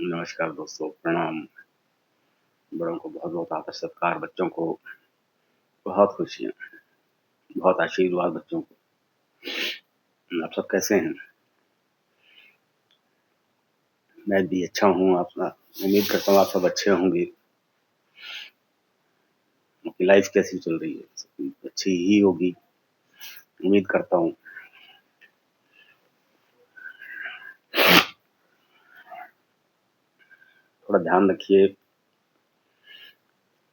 नमस्कार दोस्तों, प्रणाम। बड़ों को बहुत-बहुत आदर सत्कार, बच्चों को बहुत खुशियाँ, बहुत आशीर्वाद बच्चों को। आप सब कैसे हैं? मैं भी अच्छा हूँ, उम्मीद करता हूँ आप सब अच्छे होंगे। आपकी लाइफ़ कैसी चल रही है? सब अच्छी ही होगी, उम्मीद करता हूँ। थोड़ा ध्यान रखिए,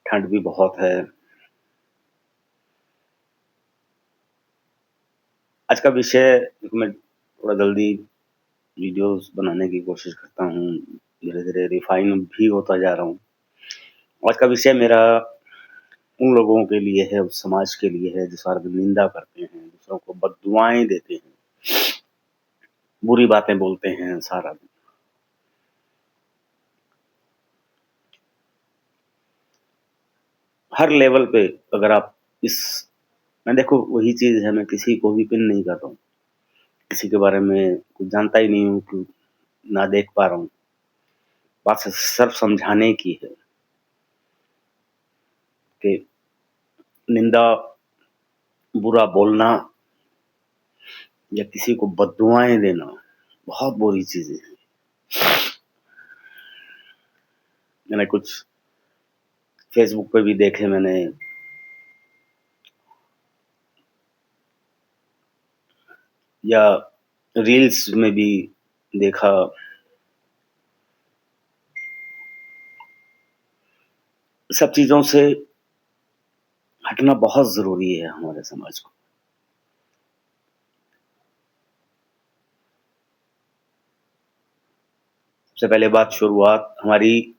ठंड भी बहुत है। आज का विषय देखो मैं थोड़ा जल्दी वीडियोज़ बनाने की कोशिश करता हूँ, धीरे-धीरे रिफ़ाइन भी होता जा रहा हूँ। आज का विषय मेरा उन लोगों के लिए है, उस समाज के लिए है जो सारा दिन निंदा करते हैं, दूसरों को बद्दुआएँ देते हैं, बुरी बातें बोलते हैं सारा दिन। हर लेवल पे अगर आप इस मैं देखो वही चीज़ है, मैं किसी को भी पिन नहीं कर रहा हूँ, किसी के बारे में कुछ जानता ही नहीं हूँ, कि ना देख पा रहा हूँ। बात सिर्फ़ समझाने की है कि निंदा, बुरा बोलना या किसी को बद्दुआएँ देना बहुत बुरी चीज़ें हैं। मैंने कुछ फ़ेसबुक पे भी देखे मैंने, या रील्स में भी देखा। सब चीज़ों से हटना बहुत ज़रूरी है हमारे समाज को। सबसे पहले बात, शुरुआत हमारी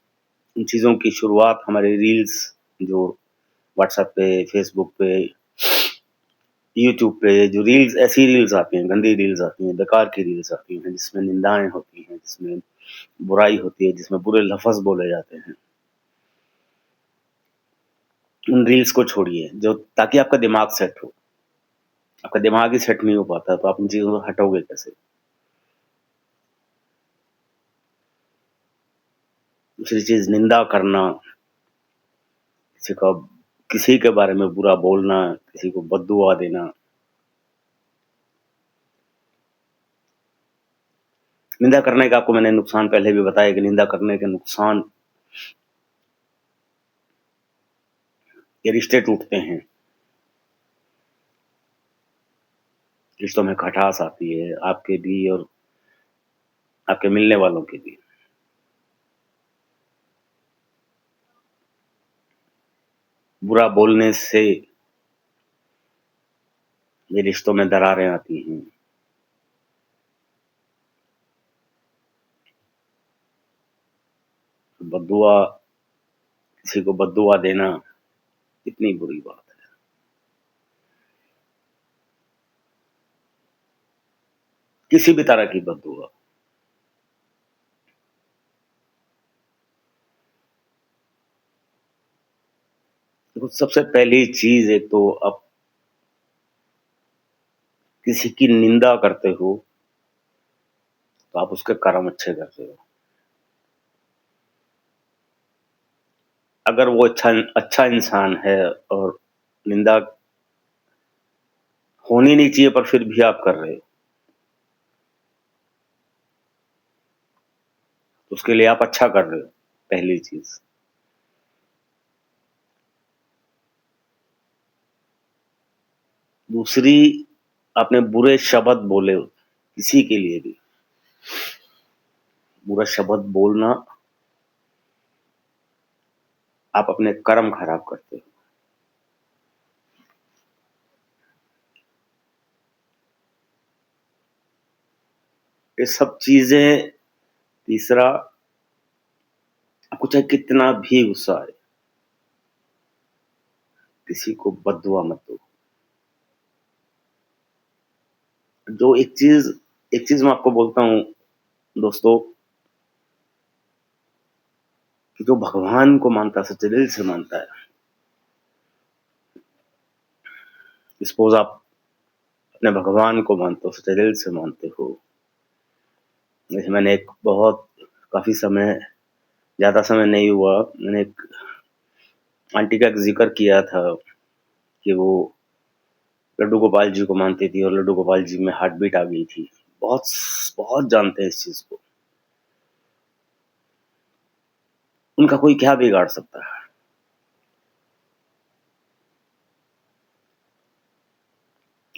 इन चीज़ों की शुरुआत हमारे रील्स जो व्हाट्सएप पे, फ़ेसबुक पे, यूट्यूब पे जो रील्स, ऐसी रील्स आती हैं, गंदी रील्स आती हैं, बेकार की रील्स आती हैं, जिसमें निंदाएँ होती हैं, जिसमें बुराई होती है, जिसमें बुरे लफ़्ज़ बोले जाते हैं। उन रील्स को छोड़िए जो, ताकि आपका दिमाग सेट हो। आपका दिमाग ही सेट नहीं हो पाता तो आप इन चीज़ों से हटोगे कैसे? दूसरी चीज़, निंदा करना, किसी का किसी के बारे में बुरा बोलना, किसी को बद्दुआ देना। निंदा करने का आपको मैंने नुकसान पहले भी बताया कि निंदा करने के नुकसान, ये रिश्ते टूटते हैं, रिश्तों में खटास आती है, आपके भी और आपके मिलने वालों के भी। बुरा बोलने से ये रिश्तों में दरारें आती हैं। बद्दुआ, किसी को बद्दुआ देना कितनी बुरी बात है। किसी भी तरह की बद्दुआ। देखो सबसे पहली चीज़, एक तो आप किसी की निंदा करते हो, तो आप उसके कर्म अच्छे करते हो। अगर वो अच्छा इंसान है और निंदा होनी नहीं चाहिए पर फिर भी आप कर रहे हो, तो उसके लिए आप अच्छा कर रहे हो, पहली चीज़। दूसरी, आपने बुरे शब्द बोले हो किसी के लिए भी, बुरा शब्द बोलना, आप अपने कर्म खराब करते हो। ये सब चीज़ें। तीसरा, आपको चाहे कितना भी गुस्सा आए, किसी को बद्दुआ मत दो। जो एक चीज़ मैं आपको बोलता हूँ दोस्तों, कि जो भगवान को मानता है, सच्चे दिल से मानता है, सपोज़ आप अपने भगवान को मानते हो, सच्चे दिल से मानते हो। जैसे मैंने एक बहुत काफ़ी समय, ज़्यादा समय नहीं हुआ, मैंने एक आंटी का एक ज़िक्र किया था कि वो लड्डू गोपाल जी को मानती थी और लड्डू गोपाल जी में हार्ट बीट आ गई थी। बहुत बहुत जानते हैं इस चीज़ को। उनका कोई क्या बिगाड़ सकता है?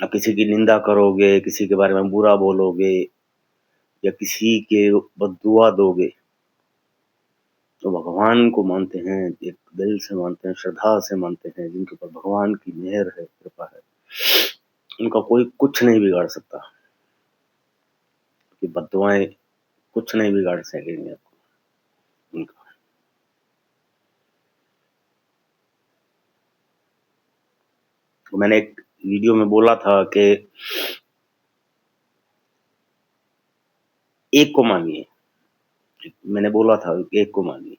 आप किसी की निंदा करोगे, किसी के बारे में बुरा बोलोगे या किसी के बद्दुआ दोगे, तो भगवान को मानते हैं, एक दिल से मानते हैं, श्रद्धा से मानते हैं, जिनके ऊपर भगवान की मेहर है, कृपा है, उनका कोई कुछ नहीं बिगाड़ सकता। कि बद्दुआएँ कुछ नहीं बिगाड़ सकेंगे आपको उनका। तो मैंने एक वीडियो में बोला था कि एक को मानिए, मैंने बोला था एक को मानिए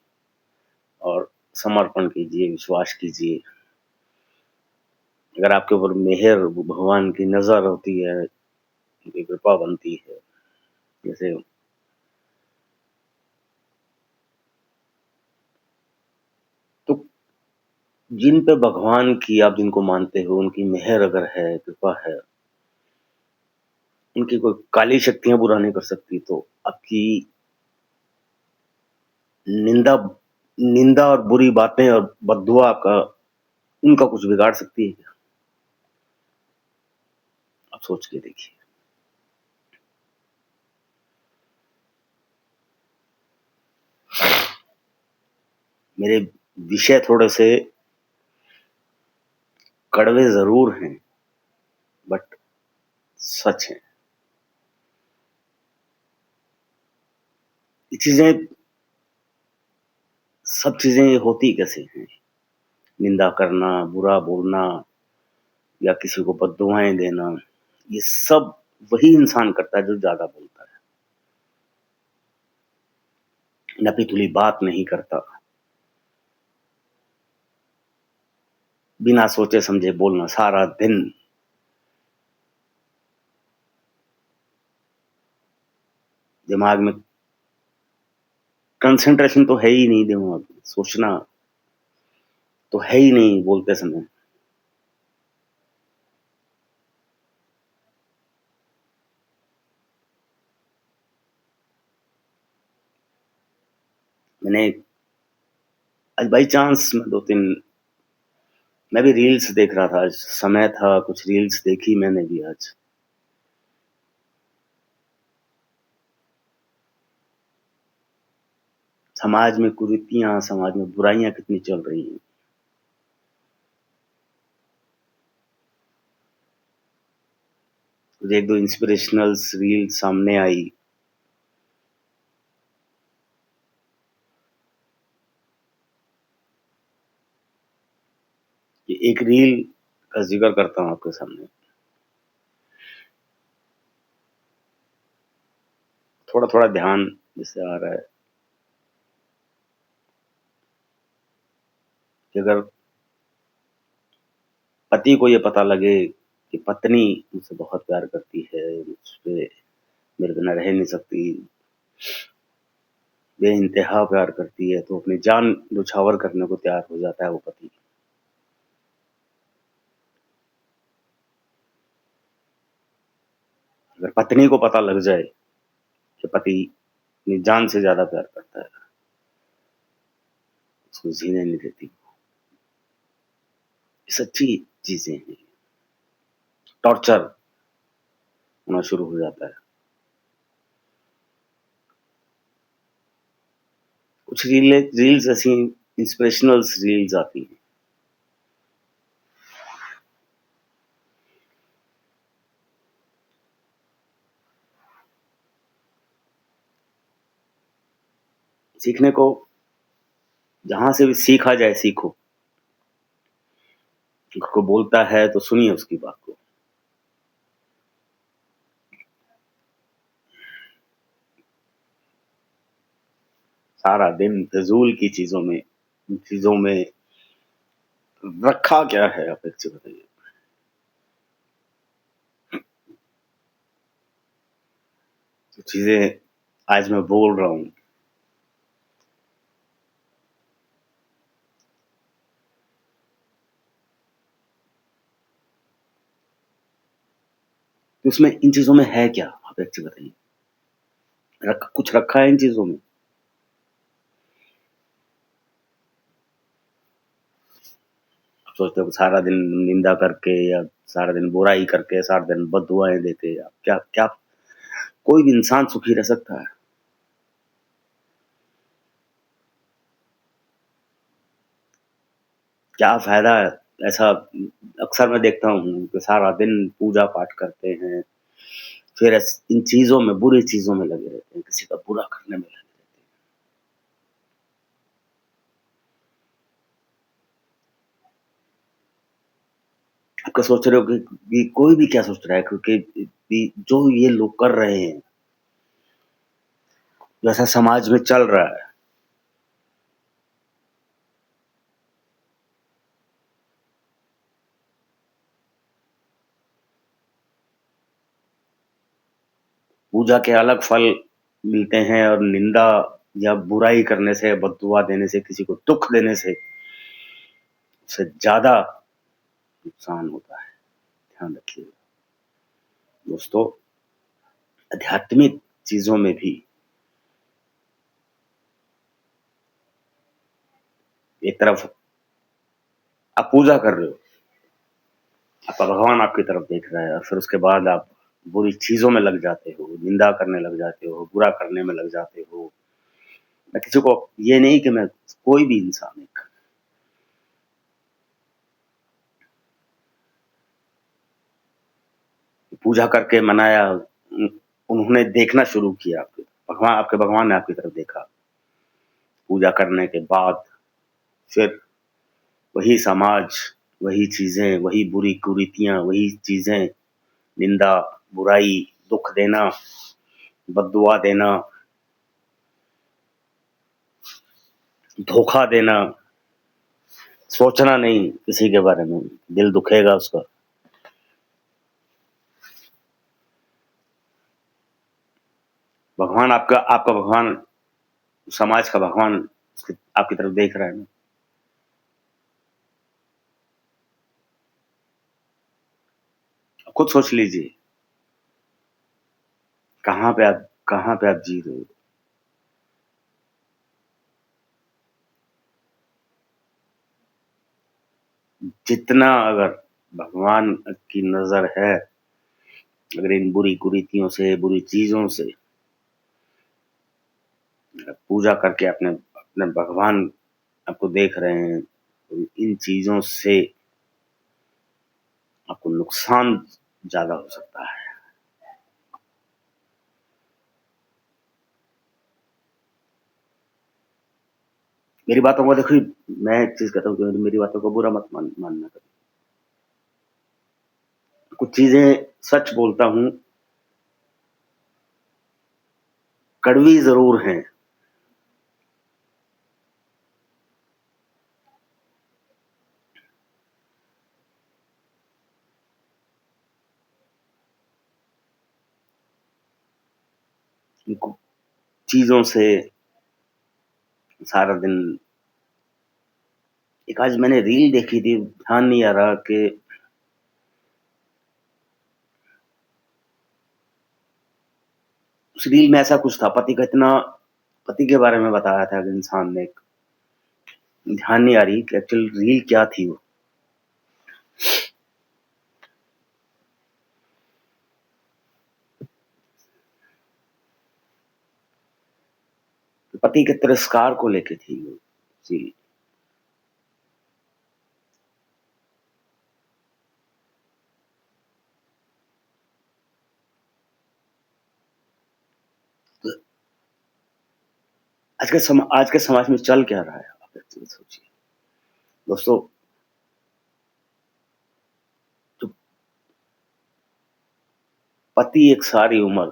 और समर्पण कीजिए, विश्वास कीजिए। अगर आपके ऊपर मेहर, भगवान की नज़र होती है, उनकी कृपा बनती है, जैसे तो जिन पे भगवान की, आप जिनको मानते हो, उनकी मेहर अगर है, कृपा है, उनकी कोई काली शक्तियाँ बुरा नहीं कर सकती, तो आपकी निंदा निंदा और बुरी बातें और बद्दुआ का उनका कुछ बिगाड़ सकती है क्या? आप सोच के देखिए। मेरे विषय थोड़े से कड़वे ज़रूर हैं, बट सच हैं। ये चीज़ें, सब चीज़ें होती कैसे हैं? निंदा करना, बुरा बोलना या किसी को बद्दुआएँ देना, ये सब वही इंसान करता है जो ज़्यादा बोलता है। नपी-तुली बात नहीं करता, बिना सोचे-समझे बोलना सारा दिन, दिमाग में कंसंट्रेशन तो है ही नहीं, दिमाग में सोचना तो है ही नहीं बोलते समय। मैंने आज बाई चांस मैं 2-3, मैं भी रील्स देख रहा था, आज समय था, कुछ रील्स देखी मैंने भी आज। समाज में कुरीतियाँ, समाज में बुराइयाँ कितनी चल रही हैं। मुझे 1-2 इंस्पिरेशनल्स रील सामने आई। कि एक रील का ज़िक्र करता हूँ आपके सामने। थोड़ा-थोड़ा ध्यान जिससे आ रहा है कि अगर पति को ये पता लगे कि पत्नी मुझसे बहुत प्यार करती है, मुझपे मेरे बिना रह नहीं सकती, बेइंतहा प्यार करती है, तो अपनी जान न्यौछावर करने को तैयार हो जाता है वो पति। अगर पत्नी को पता लग जाए कि पति अपनी जान से ज़्यादा प्यार करता है, उसको जीने नहीं देती। ये सच्ची चीज़ें हैं। टॉर्चर होना शुरू हो जाता है। कुछ रील्स ऐसी इंस्पिरेशनल्स रील्स आती हैं। सीखने को जहाँ से भी सीखा जाए सीखो। अगर कोई बोलता है तो सुनिए उसकी बात को। सारा दिन फ़िज़ूल की चीज़ों में रखा क्या है, आप एक चीज़ बताइए? जो चीज़ें आज मैं बोल रहा हूँ, तो उसमें इन चीज़ों में है क्या? आप एक चीज़ बताइए। कुछ रखा है इन चीज़ों में? आप सोचते हो कि सारा दिन निंदा करके या सारा दिन बुराई करके, सारा दिन बददुआएँ देके या क्या क्या कोई भी इंसान सुखी रह सकता है? क्या फ़ायदा है? ऐसा अक्सर मैं देखता हूँ कि सारा दिन पूजा-पाठ करते हैं, फिर इन चीज़ों में, बुरी चीज़ों में लगे रहते हैं, किसी का बुरा करने में लगे रहते हैं। आप क्या सोच रहे हो कि कोई भी क्या सोच रहा है क्योंकि जो ये लोग कर रहे हैं, जैसा समाज में चल रहा है, पूजा के अलग फल मिलते हैं और निंदा या बुराई करने से, बददुआ देने से, किसी को दुःख देने से, उससे ज़्यादा नुकसान होता है। ध्यान रखिएगा। दोस्तों, आध्यात्मिक चीज़ों में भी एक तरफ आप पूजा कर रहे हो, आपका भगवान आपकी तरफ देख रहा है और फिर उसके बाद आप बुरी चीज़ों में लग जाते हो, निंदा करने लग जाते हो, बुरा करने में लग जाते हो। मैं किसी को ये नहीं कि मैं कोई भी इंसान एक पूजा करके मनाया, उन्होंने देखना शुरू किया आपके भगवान ने आपकी तरफ देखा। पूजा करने के बाद फिर वही समाज, वही चीज़ें, वही बुरी कुरीतियाँ, वही चीज़ें, निंदा, बुराई, दुःख देना, बददुआ देना, धोखा देना, सोचना नहीं किसी के बारे में, दिल दुखेगा उसका। भगवान आपका आपका भगवान, समाज का भगवान आपकी तरफ देख रहा है ना। खुद सोच लीजिए, कहाँ पे आप जी रहे हो? जितना अगर भगवान की नज़र है, अगर इन बुरी कुरीतियों से, बुरी चीज़ों से पूजा करके अपने अपने भगवान आपको देख रहे हैं, तो इन चीज़ों से आपको नुकसान ज़्यादा हो सकता है। मेरी बातों को देखिए, मैं एक चीज़ कहता हूँ कि मेरी बातों को बुरा मत मानना कभी। कुछ चीज़ें सच बोलता हूँ, कड़वी ज़रूर हैं। इनको चीज़ों से सारा दिन एक आज मैंने रील देखी थी, ध्यान नहीं आ रहा कि उस रील में ऐसा कुछ था, पति के बारे में बताया था इंसान ने, ध्यान नहीं आ रही कि एक्चुअल रील क्या थी वो। पति के तिरस्कार को लेके थी वो रील। तो आज के समाज में चल क्या रहा है, आप एक चीज़ सोचिए। दोस्तों, जो पति एक सारी उम्र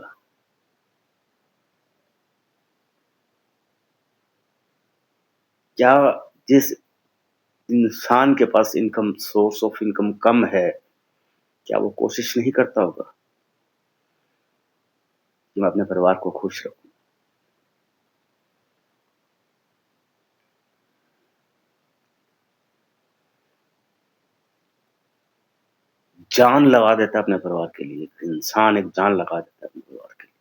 क्या जिस इंसान के पास सोर्स ऑफ इनकम कम है, क्या वो कोशिश नहीं करता होगा कि मैं अपने परिवार को खुश रखूँ? जान लगा देता है अपने परिवार के लिए, एक इंसान एक जान लगा देता है अपने परिवार के लिए।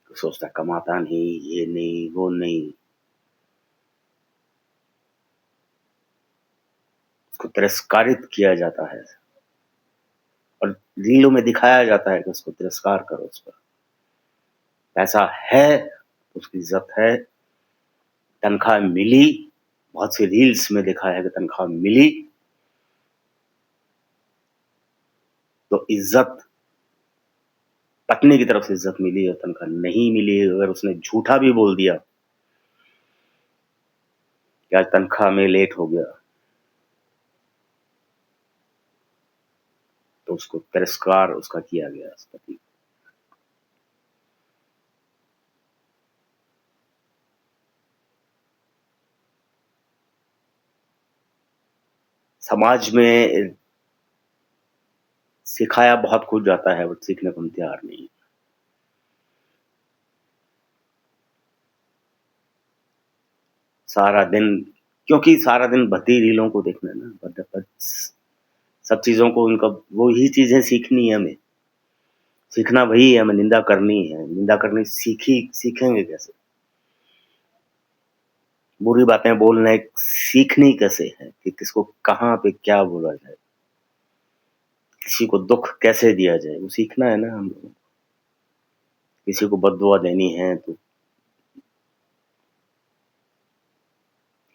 तो सोचता है कमाता नहीं, ये नहीं, वो नहीं, उसको तिरस्कारित किया जाता है और रीलों में दिखाया जाता है कि उसको तिरस्कार करो उस पर। पैसा है, उसकी इज़्ज़त है, तनख्वाह मिली, बहुत सी रील्स में दिखाया है कि तनख्वाह मिली, तो इज़्ज़त पत्नी की तरफ से इज़्ज़त मिली और तनख्वाह नहीं मिली, अगर उसने झूठा भी बोल दिया कि आज तनख्वाह में लेट हो गया, तो उसको तिरस्कार उसका किया गया उस पति। समाज में सिखाया बहुत कुछ जाता है, बट सीखने को हम तैयार नहीं। सारा दिन, क्योंकि सारा दिन भद्दी रीलों को देखना है ना, सब चीज़ों को उनका वही चीज़ें सीखनी है हमें। सीखना वही है, हमें निंदा करनी है, निंदा करनी सीखेंगे कैसे? बुरी बातें बोलना एक सीखनी कैसे है कि किसको कहाँ पे क्या बोला जाए, किसी को दुःख कैसे दिया जाए, वो सीखना है ना हम लोगों को। किसी को बद्दुआ देनी है तो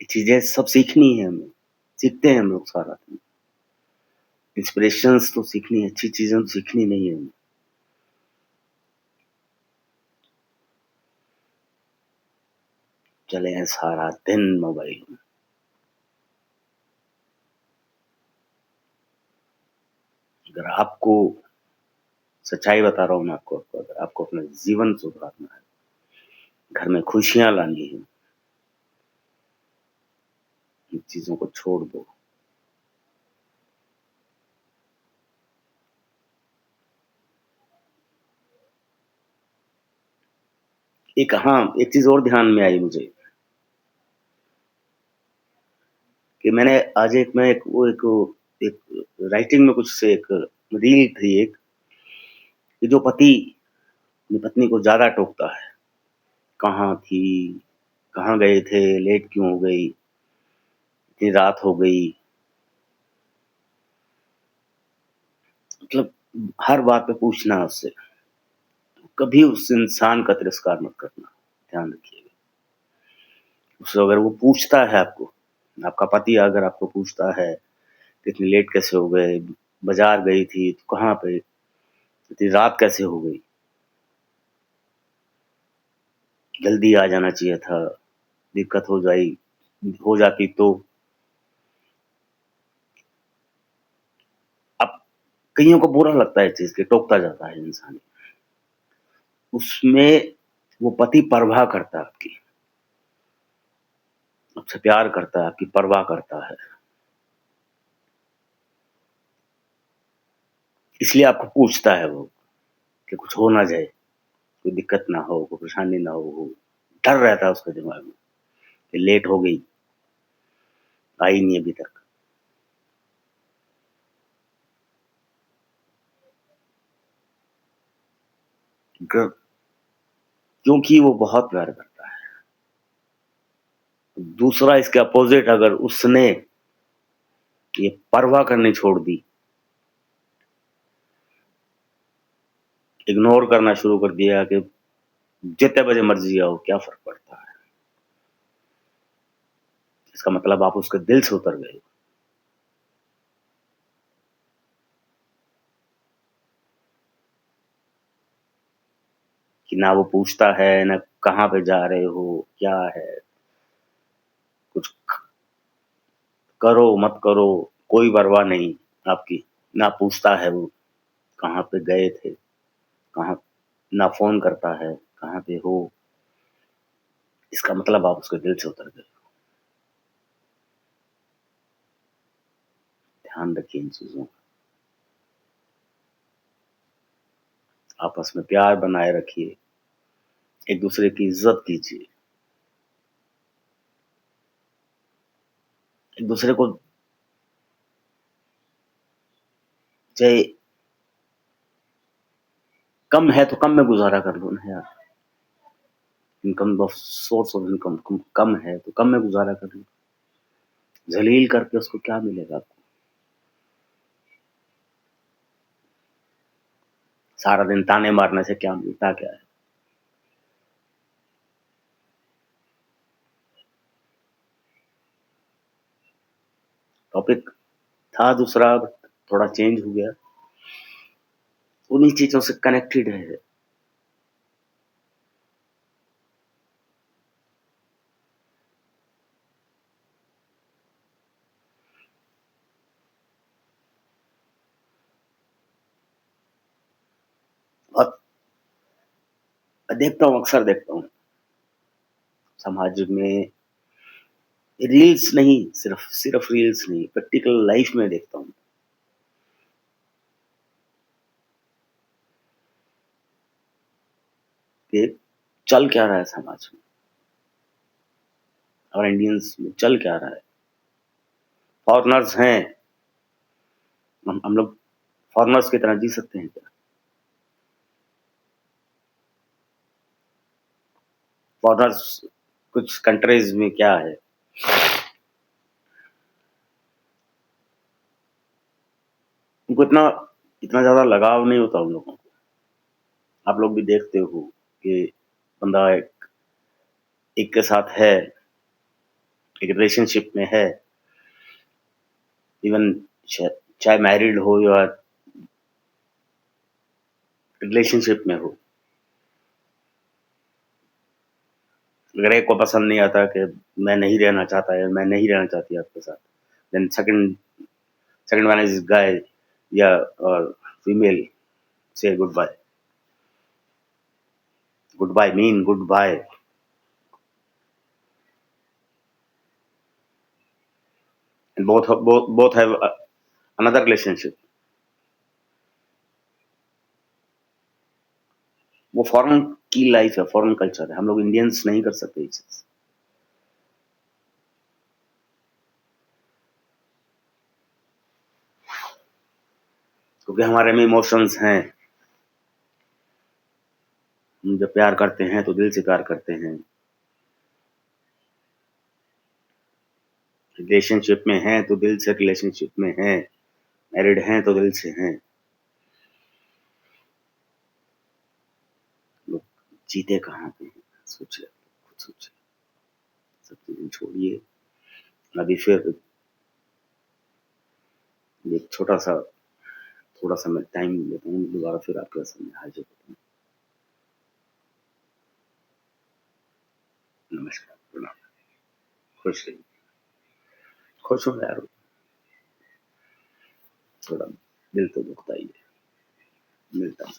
ये चीज़ें सब सीखनी है हमें, सीखते हैं हम लोग सारा दिन। इंस्पिरेशंस तो सीखनी है, अच्छी चीज़ें तो सीखनी नहीं है हमें। चले हैं सारा दिन मोबाइल में। अगर आपको सच्चाई बता रहा हूँ मैं आपको, अगर आपको अपना जीवन सुधारना है, घर में खुशियाँ लानी है, इन चीज़ों को छोड़ दो। एक हाँ, एक चीज़ और ध्यान में आई मुझे कि मैंने आज एक राइटिंग में कुछ से एक रील थी एक, कि जो पति अपनी पत्नी को ज़्यादा टोकता है, कहाँ थी, कहाँ गए थे, लेट क्यों हो गई, इतनी रात हो गई, मतलब हर बात पे पूछना उससे। तो कभी उस इंसान का तिरस्कार मत करना, ध्यान रखिएगा। उससे अगर वो पूछता है आपको, आपका पति अगर आपको पूछता है कि इतनी लेट कैसे हो गए, बाज़ार गई थी, तो कहाँ पे, इतनी रात कैसे हो गई, जल्दी आ जाना चाहिए था, दिक्कत हो जाती तो। अब कइयों को बुरा लगता है इस चीज़ के, टोकता जाता है इंसान। उसमें वो पति परवाह करता है आपकी, आपसे प्यार करता है, आपकी परवाह करता है। इसलिए आपको पूछता है वो कि कुछ हो ना जाए, कोई दिक्कत ना हो, कोई परेशानी ना हो। डर रहता है उसके दिमाग में कि लेट हो गई, आई नहीं अभी तक। ग क्योंकि वो बहुत प्यार करता है। दूसरा इसके अपोज़िट, अगर उसने ये परवाह करनी छोड़ दी, इग्नोर करना शुरू कर दिया कि जितने बजे मर्ज़ी आओ, क्या फ़र्क पड़ता है। इसका मतलब आप उसके दिल से उतर गए हो। कि ना वो पूछता है, ना कहाँ पे जा रहे हो, क्या है, कुछ करो, मत करो, कोई परवाह नहीं आपकी। ना पूछता है वो, कहाँ पे गए थे, कहाँ, ना फ़ोन करता है, कहाँ पे हो, इसका मतलब आप उसके दिल से उतर गए। ध्यान रखिए इन चीज़ों का। आपस में प्यार बनाए रखिए, एक-दूसरे की इज़्ज़त कीजिए। एक दूसरे को चाहे कम है तो कम में गुजारा कर लो ना यार। Income of source of income कम है तो कम में गुजारा कर लो। जलील करके उसको क्या मिलेगा आपको? सारा दिन ताने मारने से क्या मिलता क्या है? टॉपिक था दूसरा, थोड़ा चेंज हो गया। उन्हीं चीजों से कनेक्टेड है। और देखता हूँ, अक्सर देखता हूँ समाज में रील्स नहीं, सिर्फ सिर्फ रील्स नहीं, प्रैक्टिकल लाइफ में देखता हूँ कि चल क्या रहा है समाज में और इंडियंस में चल क्या रहा है। फॉरेनर्स हैं, हम लोग फॉरेनर्स की तरह जी सकते हैं क्या? फॉरेनर्स कुछ कंट्रीज में क्या है, उनको इतना इतना ज्यादा लगाव नहीं होता उन लोगों को। आप लोग भी देखते हो कि बंदा एक के साथ है, एक रिलेशनशिप में है, इवन चाहे मैरिड हो या रिलेशनशिप में हो, अगर एक को पसंद नहीं आता कि मैं नहीं रहना चाहता है, मैं नहीं रहना चाहती आपके साथ, then second second one is guy या और फीमेल से good bye. Good bye mean good bye, and both have another relationship. वो फॉरेन की लाइफ है, फॉरेन कल्चर है, हम लोग इंडियंस नहीं कर सकते ये चीज, क्योंकि हमारे में इमोशंस हैं। हम जब प्यार करते हैं तो दिल से प्यार करते हैं, रिलेशनशिप में हैं तो दिल से रिलेशनशिप में हैं, मैरिड हैं तो दिल से हैं। लोग जीते कहाँ पे हैं? सोचिए, खुद सोचिए। सब चीजें छोड़िए। अभी फिर एक छोटा सा, थोड़ा सा मैं टाइम लेता हूँ, दोबारा फिर आपके सामने हाजिर होता हूँ। नमस्कार, प्रणाम। खुश रहिए, खुश हो यार, थोड़ा दिल तो दुखता ही है। मिलता हूँ।